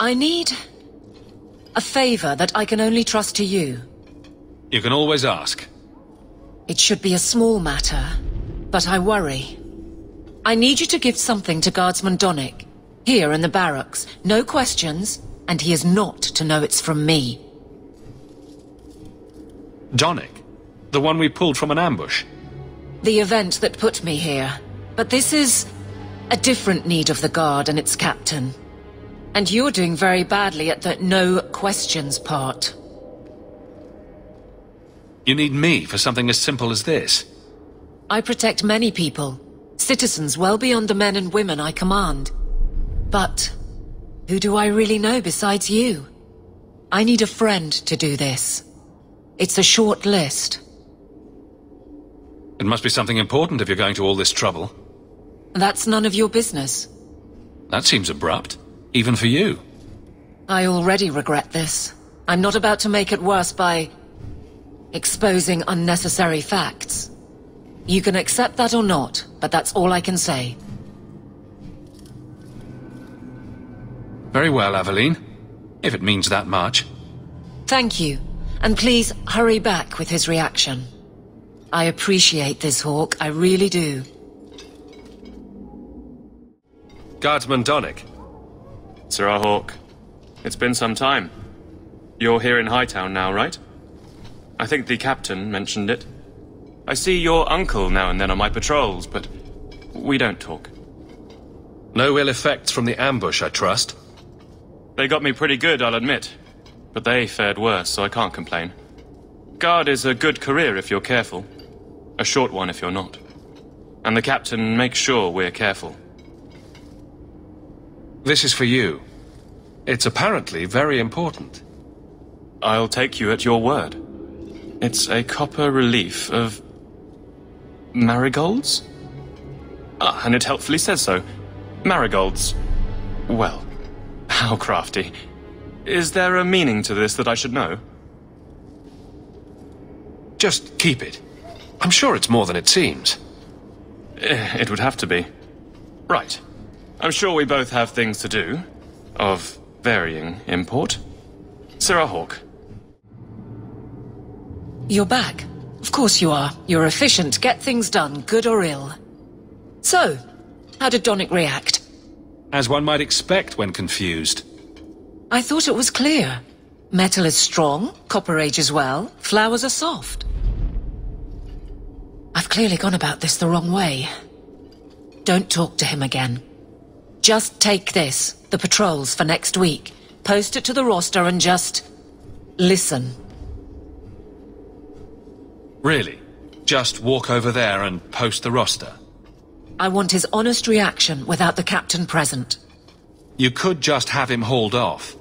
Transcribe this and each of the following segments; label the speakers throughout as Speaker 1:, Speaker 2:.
Speaker 1: I need a favor that I can only trust to you.
Speaker 2: You can always ask.
Speaker 1: It should be a small matter, but I worry. I need you to give something to Guardsman Donic, here in the barracks. No questions, and he is not to know it's from me.
Speaker 2: Donic? The one we pulled from an ambush?
Speaker 1: The event that put me here. But this is a different need of the Guard and its captain. And you're doing very badly at the no questions part.
Speaker 2: You need me for something as simple as this?
Speaker 1: I protect many people, citizens well beyond the men and women I command. But who do I really know besides you? I need a friend to do this. It's a short list.
Speaker 2: It must be something important if you're going to all this trouble.
Speaker 1: That's none of your business.
Speaker 2: That seems abrupt, even for you.
Speaker 1: I already regret this. I'm not about to make it worse by exposing unnecessary facts. You can accept that or not, but that's all I can say.
Speaker 2: Very well, Avelin. If it means that much.
Speaker 1: Thank you. And please, hurry back with his reaction. I appreciate this, Hawk. I really do.
Speaker 3: Guardsman Donic. Sir Hawk. It's been some time. You're here in Hightown now, right? I think the captain mentioned it. I see your uncle now and then on my patrols, but we don't talk.
Speaker 2: No ill effects from the ambush, I trust?
Speaker 3: They got me pretty good, I'll admit. But they fared worse, so I can't complain. Guard is a good career if you're careful. A short one if you're not. And the captain makes sure we're careful.
Speaker 2: This is for you. It's apparently very important.
Speaker 3: I'll take you at your word. It's a copper relief of marigolds? And it helpfully says so. Marigolds. Well, how crafty. Is there a meaning to this that I should know?
Speaker 2: Just keep it. I'm sure it's more than it seems.
Speaker 3: It would have to be. Right. I'm sure we both have things to do. Of varying import. Sir Hawk.
Speaker 1: You're back. Of course you are. You're efficient. Get things done, good or ill. So, how did Donic react?
Speaker 2: As one might expect when confused.
Speaker 1: I thought it was clear. Metal is strong, copper ages well, flowers are soft. I've clearly gone about this the wrong way. Don't talk to him again. Just take this, the patrols for next week, post it to the roster and just listen.
Speaker 2: Really? Just walk over there and post the roster?
Speaker 1: I want his honest reaction without the captain present.
Speaker 2: You could just have him hauled off.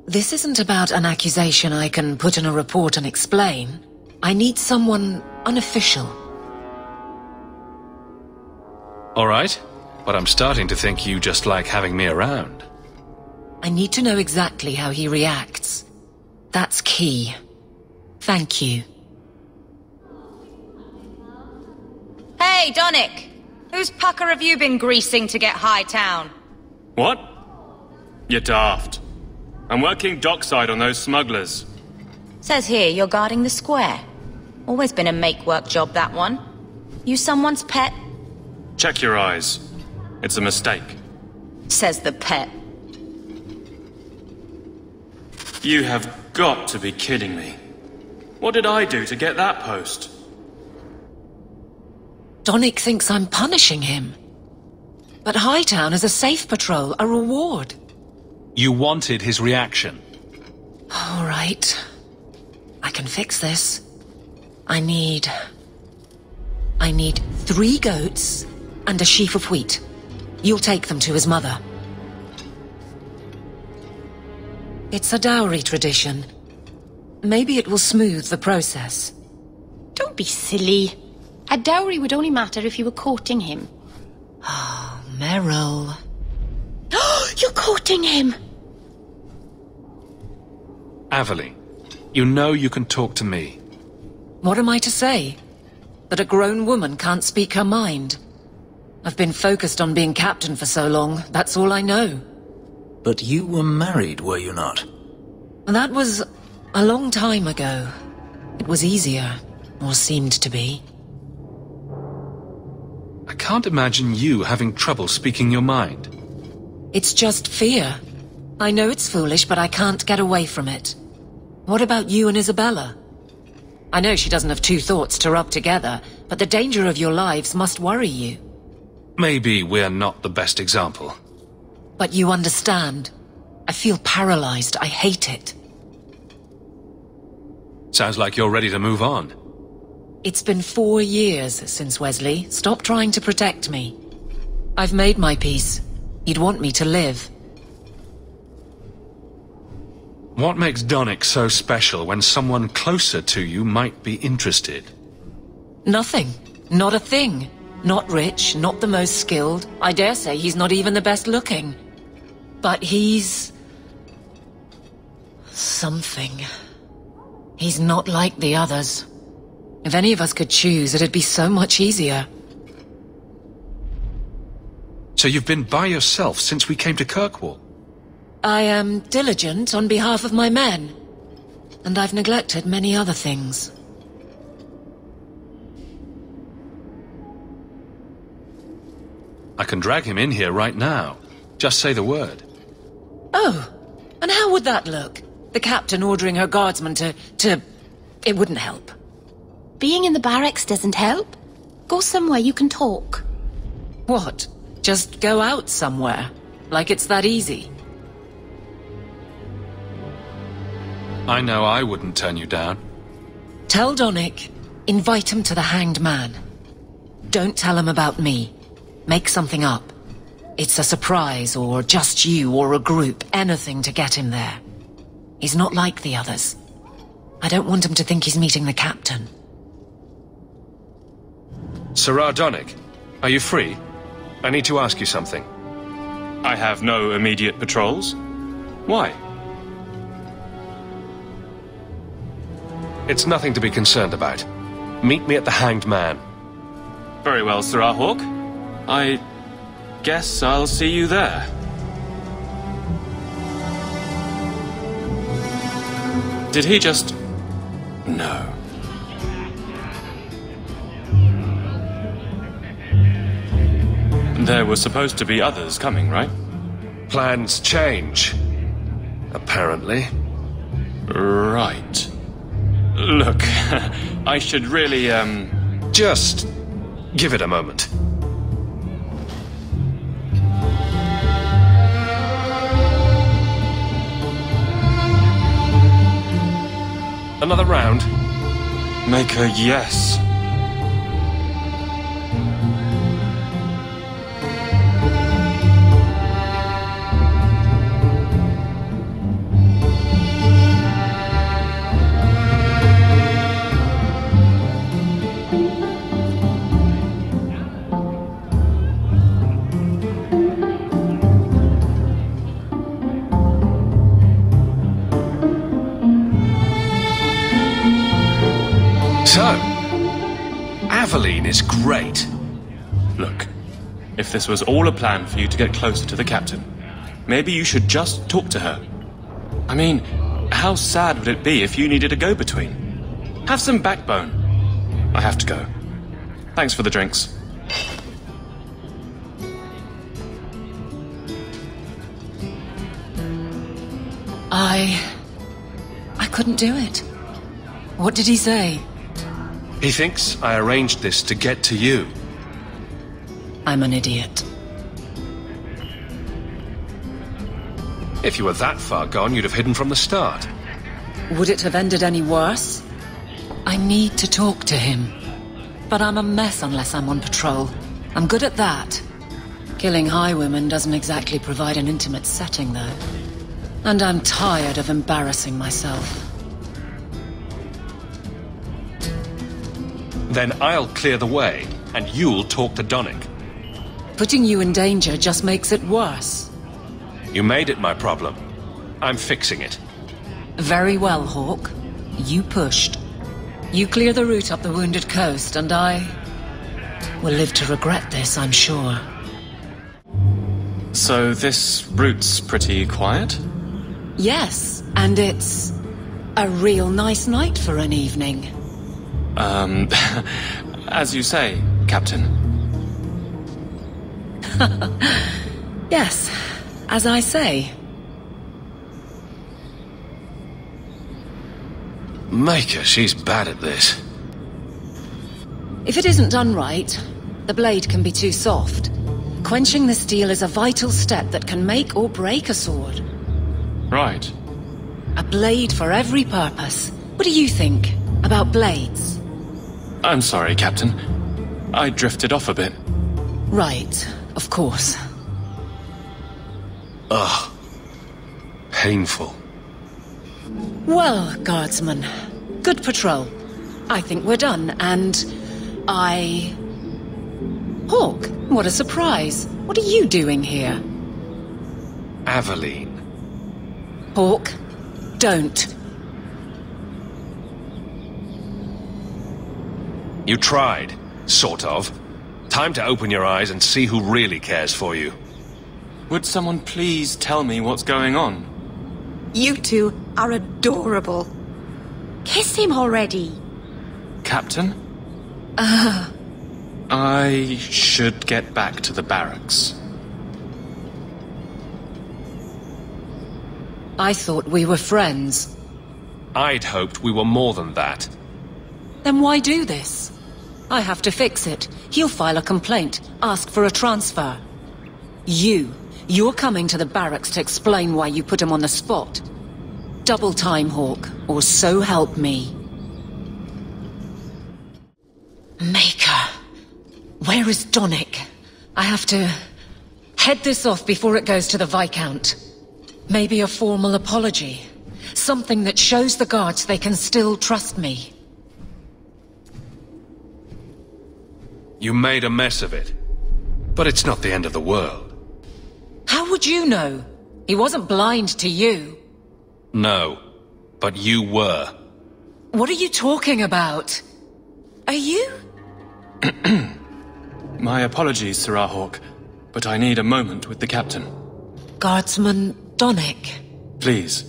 Speaker 1: This isn't about an accusation I can put in a report and explain. I need someone unofficial.
Speaker 2: All right, but I'm starting to think you just like having me around.
Speaker 1: I need to know exactly how he reacts. That's key. Thank you.
Speaker 4: Hey, Donic! Whose pucker have you been greasing to get Hightown?
Speaker 3: What? You're daft. I'm working dockside on those smugglers.
Speaker 4: Says here you're guarding the square. Always been a make-work job, that one. You someone's pet?
Speaker 3: Check your eyes. It's a mistake.
Speaker 4: Says the pet.
Speaker 3: You have got to be kidding me. What did I do to get that post?
Speaker 1: Donic thinks I'm punishing him. But Hightown is a safe patrol, a reward.
Speaker 2: You wanted his reaction.
Speaker 1: All right. I can fix this. I need 3 goats and a sheaf of wheat. You'll take them to his mother. It's a dowry tradition. Maybe it will smooth the process.
Speaker 5: Don't be silly. A dowry would only matter if you were courting him.
Speaker 1: Oh, Meryl.
Speaker 5: You're courting him!
Speaker 2: Avelin, you know you can talk to me.
Speaker 1: What am I to say? That a grown woman can't speak her mind? I've been focused on being captain for so long, that's all I know.
Speaker 6: But you were married, were you not?
Speaker 1: That was a long time ago. It was easier, or seemed to be.
Speaker 2: I can't imagine you having trouble speaking your mind.
Speaker 1: It's just fear. I know it's foolish, but I can't get away from it. What about you and Isabella? I know she doesn't have two thoughts to rub together, but the danger of your lives must worry you.
Speaker 2: Maybe we're not the best example.
Speaker 1: But you understand. I feel paralyzed. I hate it.
Speaker 2: Sounds like you're ready to move on.
Speaker 1: It's been 4 years since Wesley. Stop trying to protect me. I've made my peace. You'd want me to live.
Speaker 2: What makes Donic so special when someone closer to you might be interested?
Speaker 1: Nothing. Not a thing. Not rich, not the most skilled. I dare say he's not even the best looking. But he's... something. He's not like the others. If any of us could choose, it'd be so much easier.
Speaker 2: So you've been by yourself since we came to Kirkwall?
Speaker 1: I am diligent on behalf of my men. And I've neglected many other things.
Speaker 2: I can drag him in here right now. Just say the word.
Speaker 1: Oh, and how would that look? The captain ordering her guardsmen to... It wouldn't help.
Speaker 5: Being in the barracks doesn't help. Go somewhere you can talk.
Speaker 1: What? Just go out somewhere? Like it's that easy?
Speaker 2: I know I wouldn't turn you down.
Speaker 1: Tell Donic, invite him to the Hanged Man. Don't tell him about me. Make something up. It's a surprise, or just you, or a group, anything to get him there. He's not like the others. I don't want him to think he's meeting the captain.
Speaker 2: Sirrah Donic, are you free? I need to ask you something.
Speaker 3: I have no immediate patrols. Why?
Speaker 2: It's nothing to be concerned about. Meet me at the Hanged Man.
Speaker 3: Very well, Sirrah Hawk. I guess I'll see you there. Did he just... No. There were supposed to be others coming, right?
Speaker 2: Plans change. Apparently.
Speaker 3: Right. Look, I should really,
Speaker 2: Just give it a moment. Another round?
Speaker 3: Make a yes.
Speaker 2: So, Avelin is great.
Speaker 3: Look, if this was all a plan for you to get closer to the captain, maybe you should just talk to her. I mean, how sad would it be if you needed a go-between? Have some backbone. I have to go. Thanks for the drinks.
Speaker 1: I couldn't do it. What did he say?
Speaker 2: He thinks I arranged this to get to you.
Speaker 1: I'm an idiot.
Speaker 2: If you were that far gone, you'd have hidden from the start.
Speaker 1: Would it have ended any worse? I need to talk to him. But I'm a mess unless I'm on patrol. I'm good at that. Killing highwaymen doesn't exactly provide an intimate setting, though. And I'm tired of embarrassing myself.
Speaker 2: Then I'll clear the way, and you'll talk to Donic.
Speaker 1: Putting you in danger just makes it worse.
Speaker 2: You made it my problem. I'm fixing it.
Speaker 1: Very well, Hawk. You pushed. You clear the route up the Wounded Coast, and I will live to regret this, I'm sure.
Speaker 3: So So this route's pretty quiet?
Speaker 1: Yes, and it's a real nice night for an evening.
Speaker 3: As you say, Captain.
Speaker 1: Yes, as I say.
Speaker 2: Maker, she's bad at this.
Speaker 1: If it isn't done right, the blade can be too soft. Quenching the steel is a vital step that can make or break a sword.
Speaker 3: Right.
Speaker 1: A blade for every purpose. What do you think about blades?
Speaker 3: I'm sorry, Captain. I drifted off a bit.
Speaker 1: Right, of course.
Speaker 2: Ugh. Painful.
Speaker 1: Well, guardsman, good patrol. I think we're done, and Hawk, what a surprise. What are you doing here?
Speaker 2: Avelin.
Speaker 1: Hawk, don't.
Speaker 7: You tried, sort of. Time to open your eyes and see who really cares for you.
Speaker 3: Would someone please tell me what's going on?
Speaker 8: You two are adorable. Kiss him already.
Speaker 3: Captain? I should get back to the barracks.
Speaker 1: I thought we were friends.
Speaker 7: I'd hoped we were more than that.
Speaker 1: Then why do this? I have to fix it. He'll file a complaint, ask for a transfer. You're coming to the barracks to explain why you put him on the spot. Double time, Hawk, or so help me. Maker. Where is Donic? I have to head this off before it goes to the Viscount. Maybe a formal apology. Something that shows the guards they can still trust me.
Speaker 7: You made a mess of it.
Speaker 2: But it's not the end of the world.
Speaker 1: How would you know? He wasn't blind to you.
Speaker 7: No, but you were.
Speaker 1: What are you talking about? Are you?
Speaker 3: My apologies, Sir Hawk, but I need a moment with the Captain.
Speaker 1: Guardsman Donic.
Speaker 3: Please.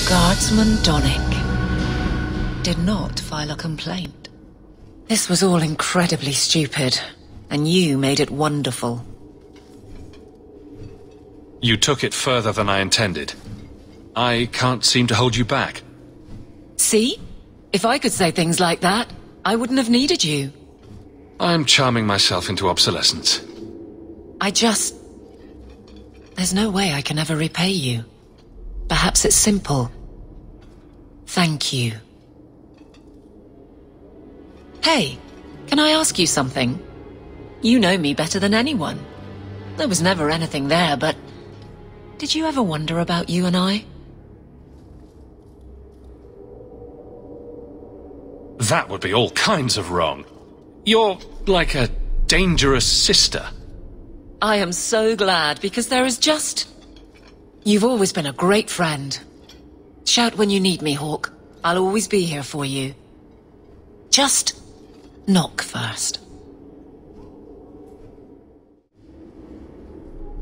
Speaker 1: Guardsman Donic did not file a complaint. This was all incredibly stupid, and you made it wonderful.
Speaker 2: You took it further than I intended. I can't seem to hold you back.
Speaker 1: See? If I could say things like that, I wouldn't have needed you.
Speaker 2: I'm charming myself into obsolescence.
Speaker 1: There's no way I can ever repay you. Perhaps it's simple. Thank you. Hey, can I ask you something? You know me better than anyone. There was never anything there, but did you ever wonder about you and I?
Speaker 2: That would be all kinds of wrong. You're like a dangerous sister.
Speaker 1: I am so glad, because there is just... You've always been a great friend. Shout when you need me, Hawk. I'll always be here for you. Just knock first.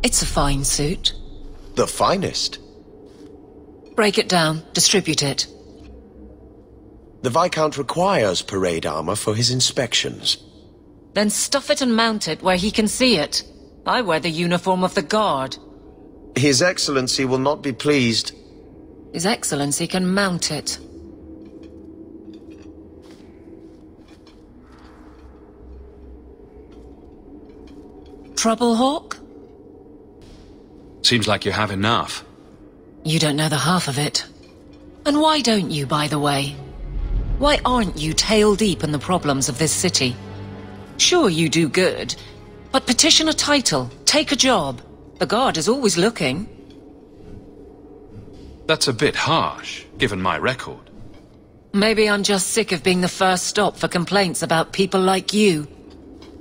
Speaker 1: It's a fine suit.
Speaker 9: The finest.
Speaker 1: Break it down, distribute it.
Speaker 9: The Viscount requires parade armor for his inspections.
Speaker 1: Then stuff it and mount it where he can see it. I wear the uniform of the Guard.
Speaker 9: His Excellency will not be pleased.
Speaker 1: His Excellency can mount it. Trouble, Hawk?
Speaker 2: Seems like you have enough.
Speaker 1: You don't know the half of it. And why don't you, by the way? Why aren't you tail deep in the problems of this city? Sure, you do good, but petition a title, take a job. The guard is always looking.
Speaker 2: That's a bit harsh, given my record.
Speaker 1: Maybe I'm just sick of being the first stop for complaints about people like you.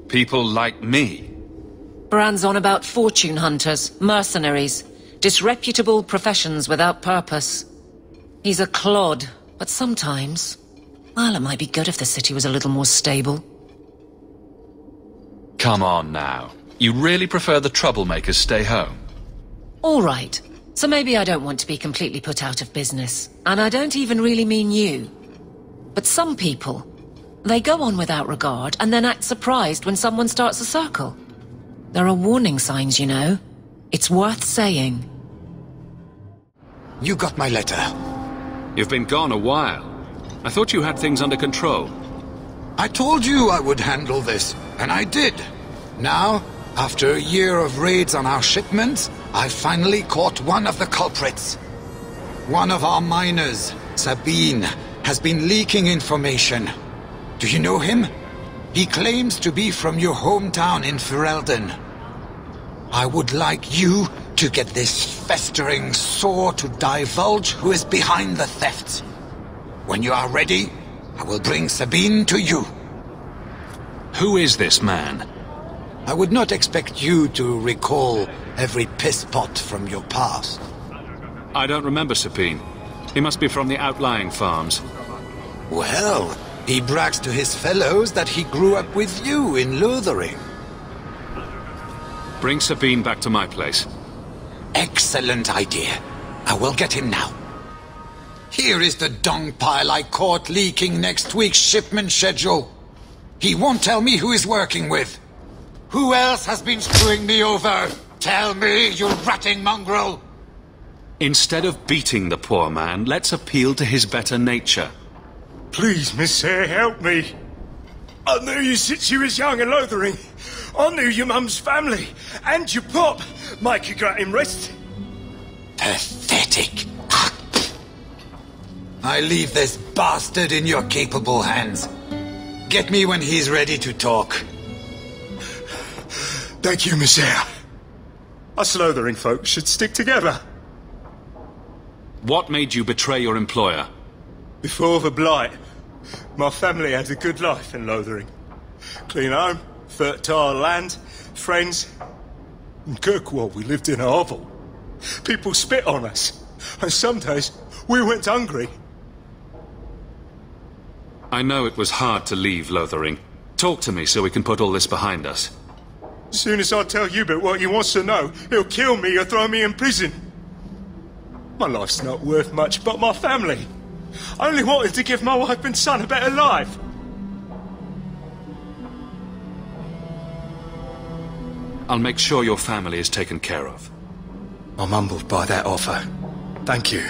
Speaker 2: People like me?
Speaker 1: Brand's on about fortune hunters, mercenaries, disreputable professions without purpose. He's a clod, but sometimes... well, it might be good if the city was a little more stable.
Speaker 2: Come on now. You really prefer the troublemakers stay home?
Speaker 1: All right. So maybe I don't want to be completely put out of business. And I don't even really mean you. But some people, they go on without regard and then act surprised when someone starts a circle. There are warning signs, you know. It's worth saying.
Speaker 10: You got my letter.
Speaker 2: You've been gone a while. I thought you had things under control.
Speaker 10: I told you I would handle this, and I did. Now, after a year of raids on our shipments, I finally caught one of the culprits. One of our miners, Sabine, has been leaking information. Do you know him? He claims to be from your hometown in Ferelden. I would like you to get this festering sore to divulge who is behind the thefts. When you are ready, I will bring Sabine to you.
Speaker 2: Who is this man?
Speaker 10: I would not expect you to recall every pisspot from your past.
Speaker 2: I don't remember Sabine. He must be from the outlying farms.
Speaker 10: Well, he brags to his fellows that he grew up with you in Lothering.
Speaker 2: Bring Sabine back to my place.
Speaker 10: Excellent idea. I will get him now. Here is the dung pile I caught leaking next week's shipment schedule. He won't tell me who he's working with. Who else has been screwing me over? Tell me, you ratting mongrel!
Speaker 2: Instead of beating the poor man, let's appeal to his better nature.
Speaker 11: Please, Miss Hare, help me. I knew you since you was young and Lothering. I knew your mum's family, and your pop. Make you got him rest.
Speaker 10: Pathetic. I leave this bastard in your capable hands. Get me when he's ready to talk.
Speaker 11: Thank you, Miss Hare. Us Lothering folks should stick together.
Speaker 2: What made you betray your employer?
Speaker 11: Before the Blight, my family had a good life in Lothering. Clean home, fertile land, friends. In Kirkwall, we lived in a hovel. People spit on us, and some days we went hungry.
Speaker 2: I know it was hard to leave Lothering. Talk to me so we can put all this behind us.
Speaker 11: As soon as I tell Hubert what he wants to know, he'll kill me or throw me in prison. My life's not worth much, but my family. I only wanted to give my wife and son a better life.
Speaker 2: I'll make sure your family is taken care of.
Speaker 11: I'm humbled by that offer. Thank you.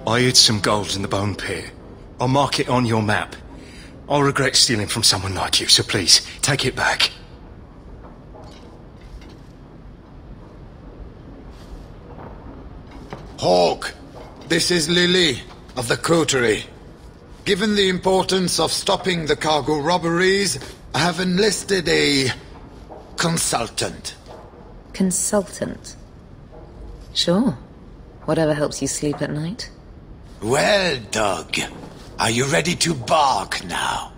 Speaker 11: I hid some gold in the bone pit. I'll mark it on your map. I'll regret stealing from someone like you, so please, take it back.
Speaker 10: Hawk, this is Lily of the Coterie. Given the importance of stopping the cargo robberies, I have enlisted a consultant.
Speaker 12: Consultant? Sure. Whatever helps you sleep at night.
Speaker 10: Well, Doug, are you ready to bark now?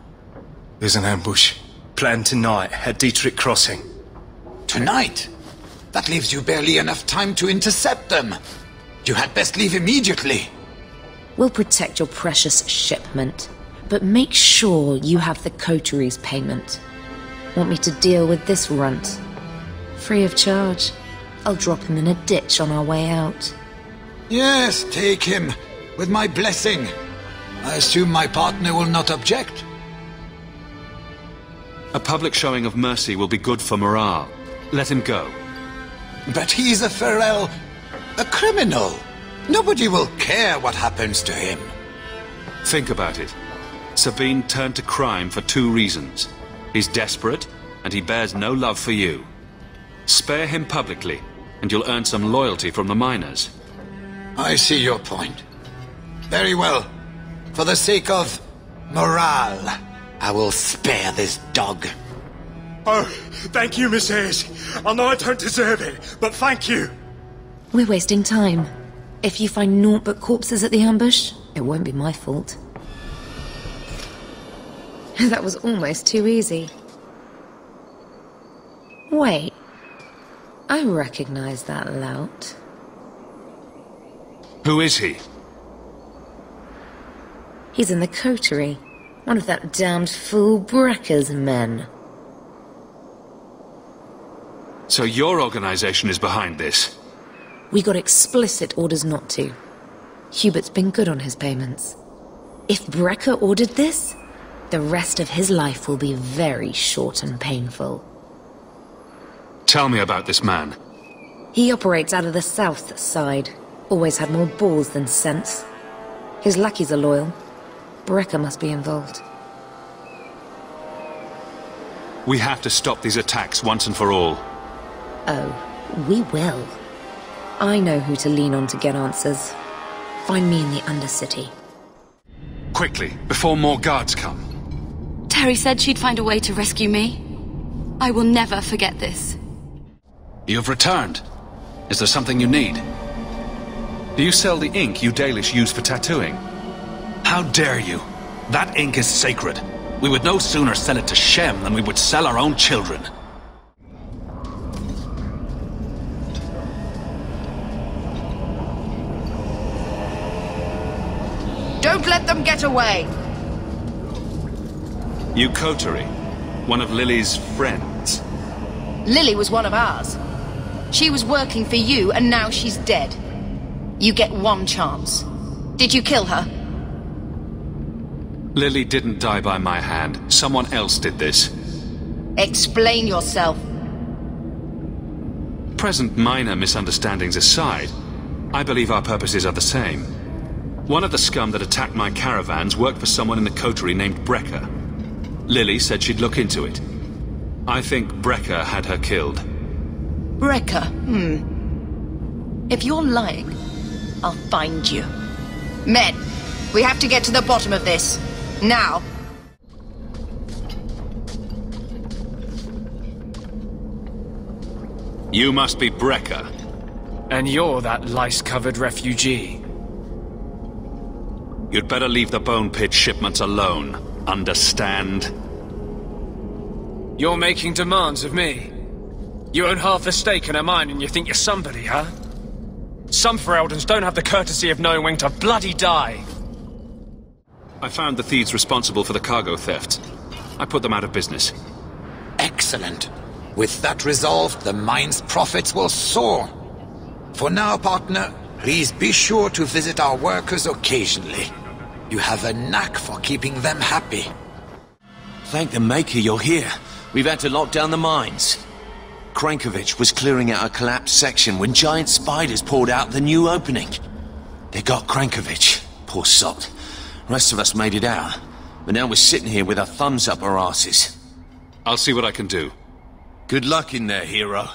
Speaker 11: There's an ambush planned tonight at Dietrich Crossing.
Speaker 10: Tonight? That leaves you barely enough time to intercept them. You had best leave immediately.
Speaker 12: We'll protect your precious shipment, but make sure you have the coterie's payment. Want me to deal with this runt? Free of charge. I'll drop him in a ditch on our way out.
Speaker 10: Yes, take him, with my blessing. I assume my partner will not object.
Speaker 2: A public showing of mercy will be good for morale. Let him go.
Speaker 10: But he's a Ferel, a criminal. Nobody will care what happens to him.
Speaker 2: Think about it. Sabine turned to crime for two reasons. He's desperate, and he bears no love for you. Spare him publicly, and you'll earn some loyalty from the miners.
Speaker 10: I see your point. Very well. For the sake of morale, I will spare this dog.
Speaker 11: Oh, thank you, Miss Ayres. I know I don't deserve it, but thank you.
Speaker 12: We're wasting time. If you find naught but corpses at the ambush, it won't be my fault. That was almost too easy. Wait. I recognize that lout.
Speaker 2: Who is he?
Speaker 12: He's in the coterie. One of that damned fool Brecker's men.
Speaker 2: So your organization is behind this?
Speaker 12: We got explicit orders not to. Hubert's been good on his payments. If Brecker ordered this, the rest of his life will be very short and painful.
Speaker 2: Tell me about this man.
Speaker 12: He operates out of the south side. Always had more balls than sense. His lackeys are loyal. Brecker must be involved.
Speaker 2: We have to stop these attacks once and for all.
Speaker 12: Oh, we will. I know who to lean on to get answers. Find me in the Undercity.
Speaker 2: Quickly, before more guards come.
Speaker 13: Terry said she'd find a way to rescue me. I will never forget this.
Speaker 2: You've returned. Is there something you need? Do you sell the ink you Dalish use for tattooing?
Speaker 7: How dare you? That ink is sacred. We would no sooner sell it to Shem than we would sell our own children.
Speaker 14: Don't let them get away!
Speaker 2: You coterie, one of Lily's friends.
Speaker 14: Lily was one of ours. She was working for you, and now she's dead. You get one chance. Did you kill her?
Speaker 2: Lily didn't die by my hand. Someone else did this.
Speaker 14: Explain yourself.
Speaker 2: Present minor misunderstandings aside, I believe our purposes are the same. One of the scum that attacked my caravans worked for someone in the coterie named Brecker. Lily said she'd look into it. I think Brecker had her killed.
Speaker 14: Brecker? If you're lying, I'll find you. Men, we have to get to the bottom of this. Now.
Speaker 2: You must be Brecker.
Speaker 15: And you're that lice-covered refugee.
Speaker 2: You'd better leave the Bone Pit shipments alone. Understand?
Speaker 15: You're making demands of me. You own half a stake in a mine and you think you're somebody, huh? Some Fereldans don't have the courtesy of knowing when to bloody die.
Speaker 2: I found the thieves responsible for the cargo theft. I put them out of business.
Speaker 10: Excellent. With that resolved, the mine's profits will soar. For now, partner, please be sure to visit our workers occasionally. You have a knack for keeping them happy.
Speaker 16: Thank the Maker you're here. We've had to lock down the mines. Krankovich was clearing out a collapsed section when giant spiders poured out the new opening. They got Krankovich, poor sod. Rest of us made it out, but now we're sitting here with our thumbs up our asses.
Speaker 2: I'll see what I can do.
Speaker 16: Good luck in there, hero.